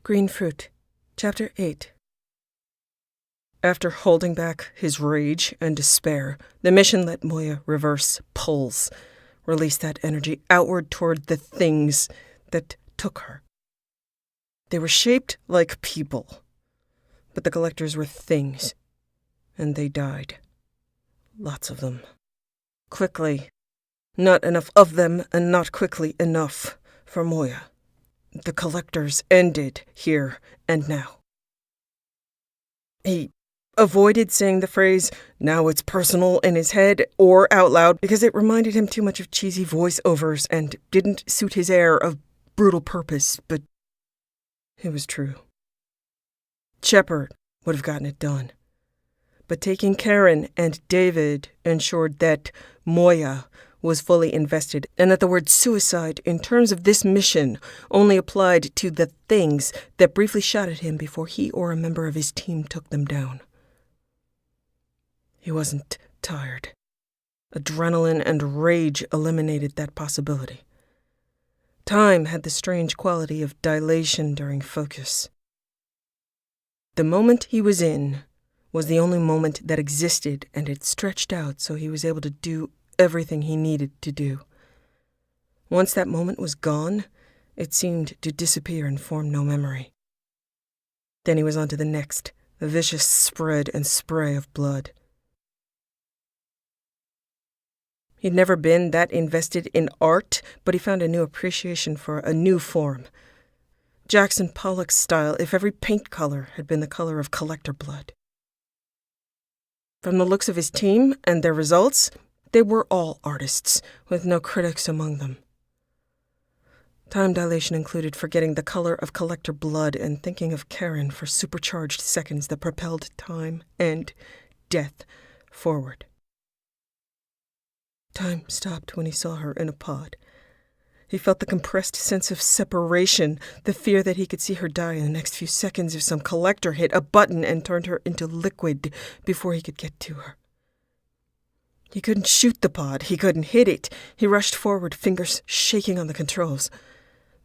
Green Fruit, Chapter 8. After holding back his rage and despair, the mission let Moya reverse pulse, release that energy outward toward the things that took her. They were shaped like people, but the collectors were things, and they died. Lots of them. Quickly. Not enough of them, and not quickly enough for Moya. The collectors ended here and now. He avoided saying the phrase, "now it's personal," in his head or out loud because it reminded him too much of cheesy voiceovers and didn't suit his air of brutal purpose, but it was true. Shepard would have gotten it done. But taking Karin and David ensured that Moya was fully invested, and that the word suicide in terms of this mission only applied to the things that briefly shot at him before he or a member of his team took them down. He wasn't tired. Adrenaline and rage eliminated that possibility. Time had the strange quality of dilation during focus. The moment he was in was the only moment that existed, and it stretched out so he was able to do everything he needed to do. Once that moment was gone, it seemed to disappear and form no memory. Then he was on to the next, a vicious spread and spray of blood. He'd never been that invested in art, but he found a new appreciation for a new form. Jackson Pollock's style, if every paint color had been the color of collector blood. From the looks of his team and their results, they were all artists, with no critics among them. Time dilation included forgetting the color of collector blood and thinking of Karin for supercharged seconds that propelled time and death forward. Time stopped when he saw her in a pod. He felt the compressed sense of separation, the fear that he could see her die in the next few seconds if some collector hit a button and turned her into liquid before he could get to her. He couldn't shoot the pod. He couldn't hit it. He rushed forward, fingers shaking on the controls.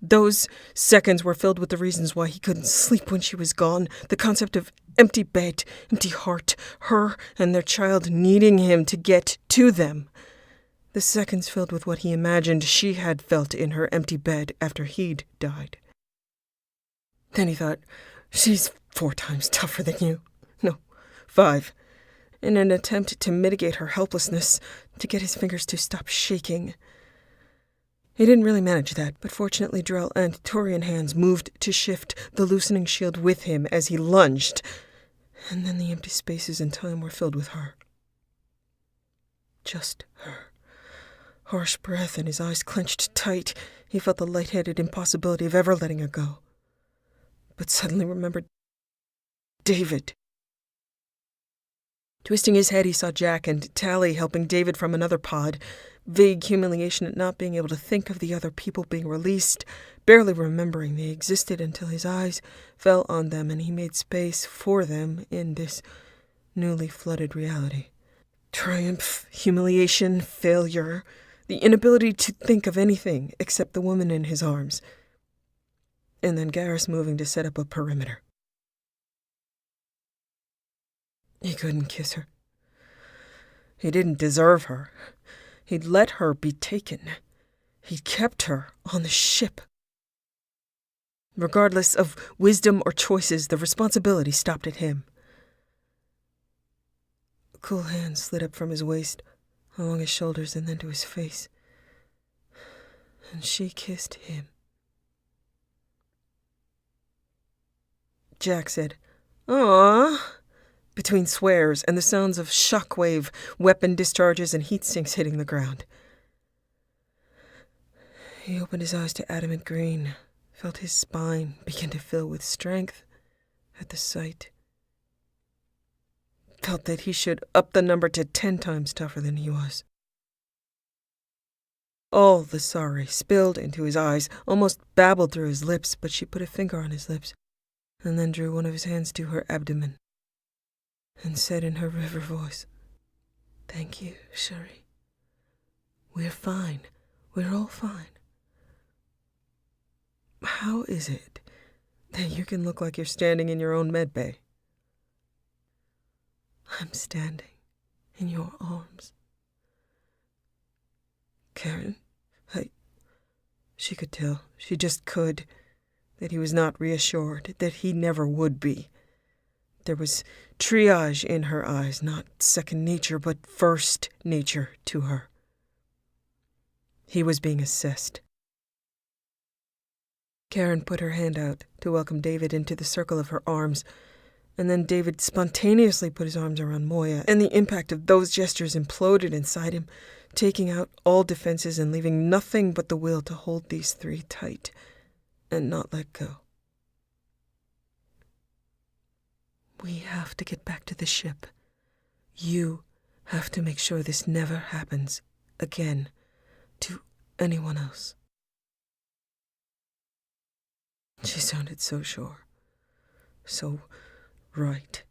Those seconds were filled with the reasons why he couldn't sleep when she was gone. The concept of empty bed, empty heart, her and their child needing him to get to them. The seconds filled with what he imagined she had felt in her empty bed after he'd died. Then he thought, she's 4 times tougher than you. No, 5. In an attempt to mitigate her helplessness, to get his fingers to stop shaking. He didn't really manage that, but fortunately Drell and Torian hands moved to shift the loosening shield with him as he lunged, and then the empty spaces in time were filled with her. Just her. Harsh breath and his eyes clenched tight, he felt the lightheaded impossibility of ever letting her go. But suddenly remembered David. Twisting his head, he saw Jack and Tally helping David from another pod. Vague humiliation at not being able to think of the other people being released, barely remembering they existed until his eyes fell on them and he made space for them in this newly flooded reality. Triumph, humiliation, failure, the inability to think of anything except the woman in his arms. And then Garrus moving to set up a perimeter. He couldn't kiss her. He didn't deserve her. He'd let her be taken. He'd kept her on the ship. Regardless of wisdom or choices, the responsibility stopped at him. A cool hand slid up from his waist, along his shoulders and then to his face. And she kissed him. Jack said, "Aww," between swears and the sounds of shockwave, weapon discharges, and heat sinks hitting the ground. He opened his eyes to adamant green, felt his spine begin to fill with strength at the sight. Felt that he should up the number to 10 times tougher than he was. All the sorry spilled into his eyes, almost babbled through his lips, but she put a finger on his lips, and then drew one of his hands to her abdomen, and said in her river voice, "Thank you, Cherie. We're fine. We're all fine. How is it then you can look like you're standing in your own medbay. I'm standing in your arms. Karin, She could tell, she just could, that he was not reassured, that he never would be. There was triage in her eyes, not second nature, but first nature to her. He was being assessed. Karin put her hand out to welcome David into the circle of her arms, and then David spontaneously put his arms around Moya, and the impact of those gestures imploded inside him, taking out all defenses and leaving nothing but the will to hold these three tight and not let go. We have to get back to the ship. You have to make sure this never happens again to anyone else. She sounded so sure, so right.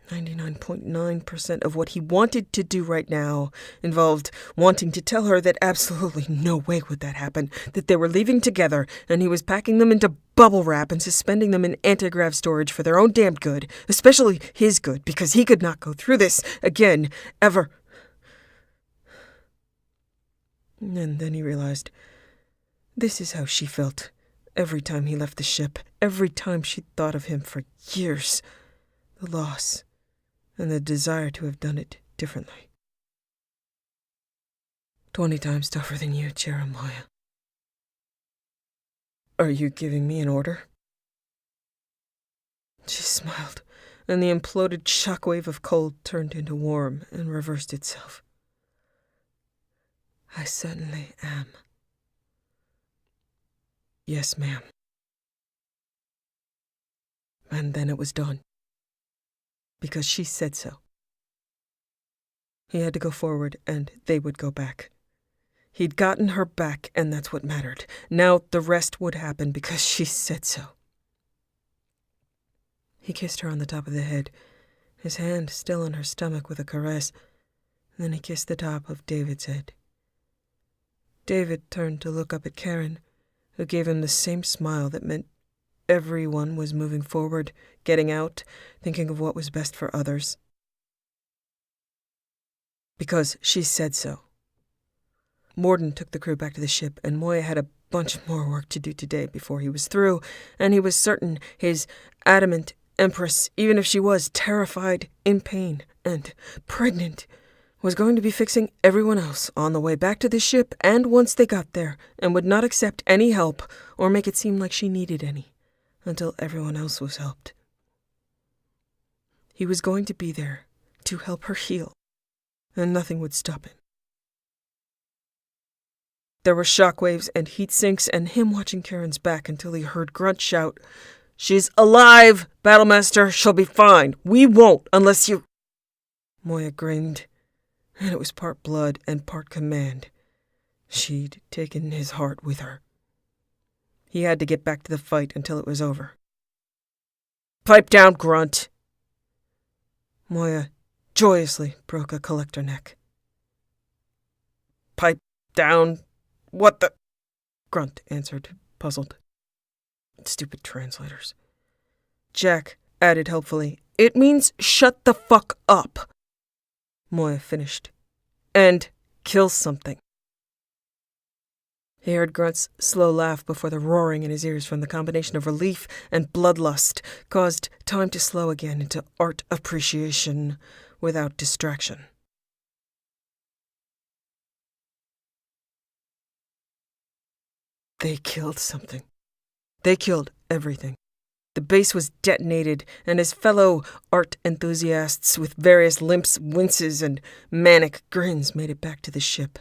99.9% of what he wanted to do right now involved wanting to tell her that absolutely no way would that happen, that they were leaving together, and he was packing them into bubble wrap and suspending them in anti-grav storage for their own damned good, especially his good, because he could not go through this again, ever. And then he realized this is how she felt every time he left the ship, every time she thought of him for years. The loss and the desire to have done it differently. 20 times tougher than you, Jeremiah. Are you giving me an order? She smiled, and the imploded shockwave of cold turned into warm and reversed itself. I certainly am. Yes, ma'am. And then it was done. Because she said so. He had to go forward, and they would go back. He'd gotten her back, and that's what mattered. Now the rest would happen because she said so. He kissed her on the top of the head, his hand still on her stomach with a caress, and then he kissed the top of David's head. David turned to look up at Karin, who gave him the same smile that meant everyone was moving forward, getting out, thinking of what was best for others. Because she said so. Morden took the crew back to the ship, and Moya had a bunch more work to do today before he was through, and he was certain his adamant Empress, even if she was terrified, in pain, and pregnant, was going to be fixing everyone else on the way back to the ship and once they got there, and would not accept any help or make it seem like she needed any until everyone else was helped. He was going to be there to help her heal, and nothing would stop him. There were shockwaves and heat sinks and him watching Karen's back until he heard Grunt shout, "She's alive, Battlemaster, she'll be fine. We won't unless you..." Moya grinned, and it was part blood and part command. She'd taken his heart with her. He had to get back to the fight until it was over. "Pipe down, Grunt!" Moya joyously broke a collector neck. "Pipe down? What the..." Grunt answered, puzzled. Stupid translators. Jack added helpfully, "It means shut the fuck up." Moya finished. "And kill something." He heard Grunt's slow laugh before the roaring in his ears from the combination of relief and bloodlust caused time to slow again into art appreciation without distraction. They killed something. They killed everything. The base was detonated, and his fellow art enthusiasts with various limps, winces, and manic grins made it back to the ship.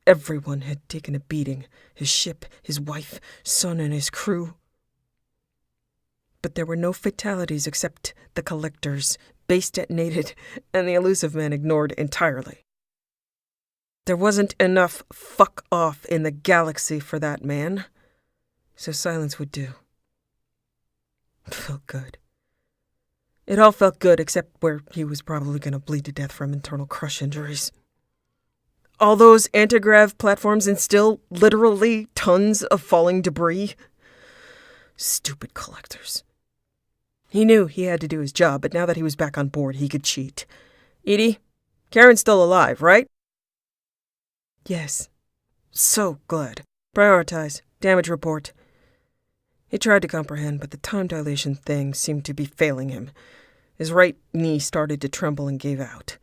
Everyone had taken a beating. His ship, his wife, son, and his crew. But there were no fatalities except the collectors, base detonated, and the elusive man ignored entirely. There wasn't enough fuck off in the galaxy for that man, so silence would do. It felt good. It all felt good except where he was probably going to bleed to death from internal crush injuries. All those anti-grav platforms and still literally tons of falling debris. Stupid collectors. He knew he had to do his job, but now that he was back on board, he could cheat. Edie, Karen's still alive, right? Yes. So glad. Prioritize. Damage report. He tried to comprehend, but the time dilation thing seemed to be failing him. His right knee started to tremble and gave out.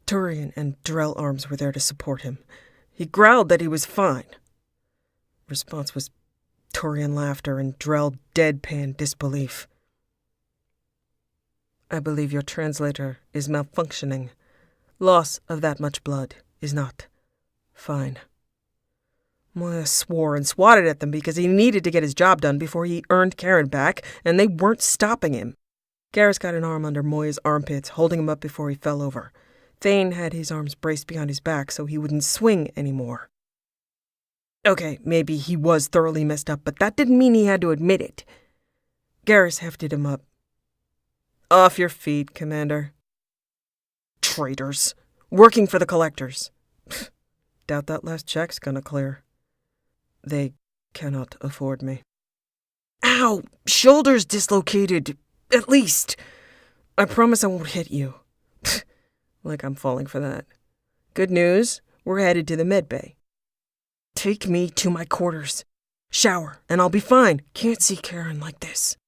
Turian and Drell arms were there to support him. He growled that he was fine. Response was Turian laughter and Drell deadpan disbelief. I believe your translator is malfunctioning. Loss of that much blood is not fine. Moya swore and swatted at them because he needed to get his job done before he earned Karin back, and they weren't stopping him. Garrus got an arm under Moya's armpits, holding him up before he fell over. Thane had his arms braced behind his back so he wouldn't swing anymore. Okay, maybe he was thoroughly messed up, but that didn't mean he had to admit it. Garrus hefted him up. Off your feet, Commander. Traitors. Working for the collectors. Doubt that last check's gonna clear. They cannot afford me. Ow! Shoulders dislocated. At least. I promise I won't hit you. Like I'm falling for that. Good news, we're headed to the medbay. Take me to my quarters. Shower, and I'll be fine. Can't see Karin like this.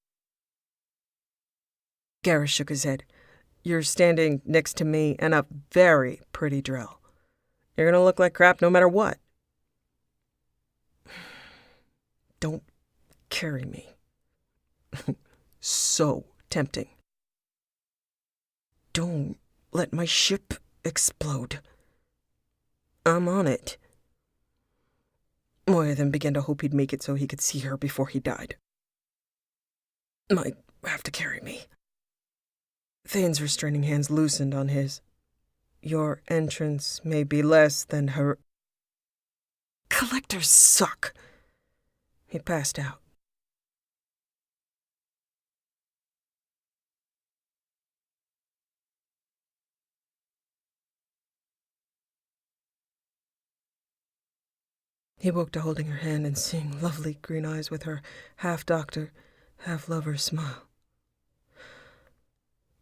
Garrus shook his head. You're standing next to me and a very pretty Drell. You're gonna look like crap no matter what. Don't carry me. So tempting. Don't let my ship explode. I'm on it. Moya then began to hope he'd make it so he could see her before he died. Might have to carry me. Thane's restraining hands loosened on his. Your entrance may be less than her. Collectors suck. He passed out. He woke to holding her hand and seeing lovely green eyes with her half-doctor, half-lover smile.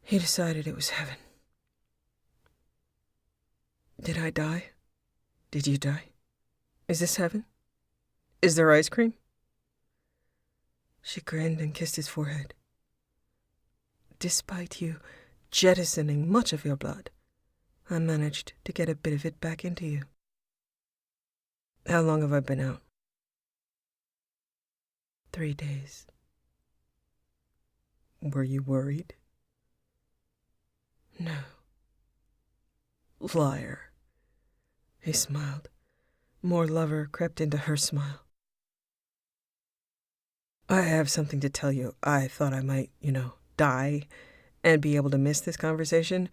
He decided it was heaven. Did I die? Did you die? Is this heaven? Is there ice cream? She grinned and kissed his forehead. Despite you jettisoning much of your blood, I managed to get a bit of it back into you. How long have I been out? 3 days. Were you worried? No. Liar. He smiled. More lover crept into her smile. I have something to tell you. I thought I might, die and be able to miss this conversation.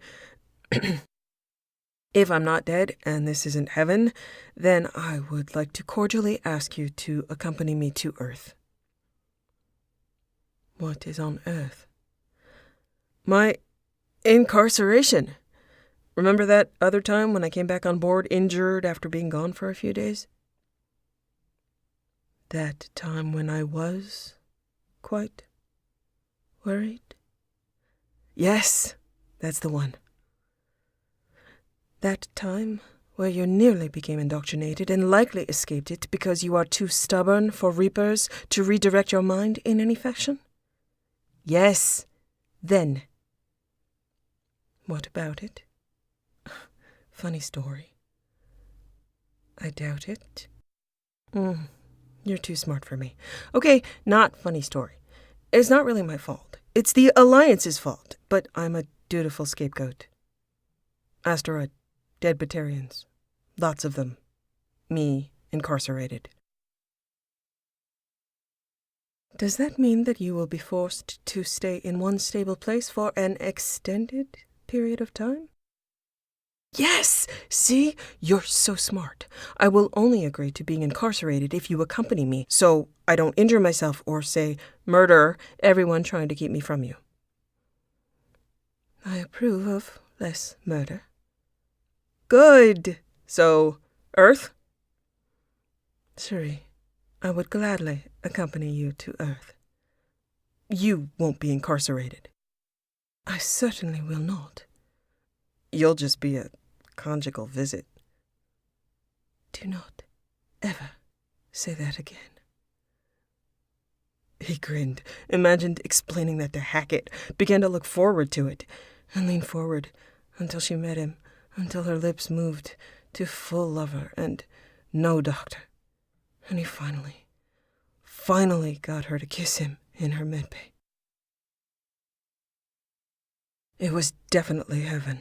If I'm not dead and this isn't heaven, then I would like to cordially ask you to accompany me to Earth. What is on Earth? My incarceration. Remember that other time when I came back on board injured after being gone for a few days? That time when I was quite worried? Yes, that's the one. That time where you nearly became indoctrinated and likely escaped it because you are too stubborn for Reapers to redirect your mind in any fashion? Yes, then. What about it? Funny story. I doubt it. You're too smart for me. Okay, not funny story. It's not really my fault. It's the Alliance's fault, but I'm a dutiful scapegoat. Asteroid. Dead Batarians. Lots of them. Me, incarcerated. Does that mean that you will be forced to stay in one stable place for an extended period of time? Yes! See? You're so smart. I will only agree to being incarcerated if you accompany me, so I don't injure myself or, say, murder everyone trying to keep me from you. I approve of less murder. Good. So, Earth? Sorry, I would gladly accompany you to Earth. You won't be incarcerated. I certainly will not. You'll just be a conjugal visit. Do not ever say that again. He grinned, imagined explaining that to Hackett, began to look forward to it, and leaned forward until she met him, until her lips moved to full lover and no doctor. And he finally got her to kiss him in her medbay. It was definitely heaven.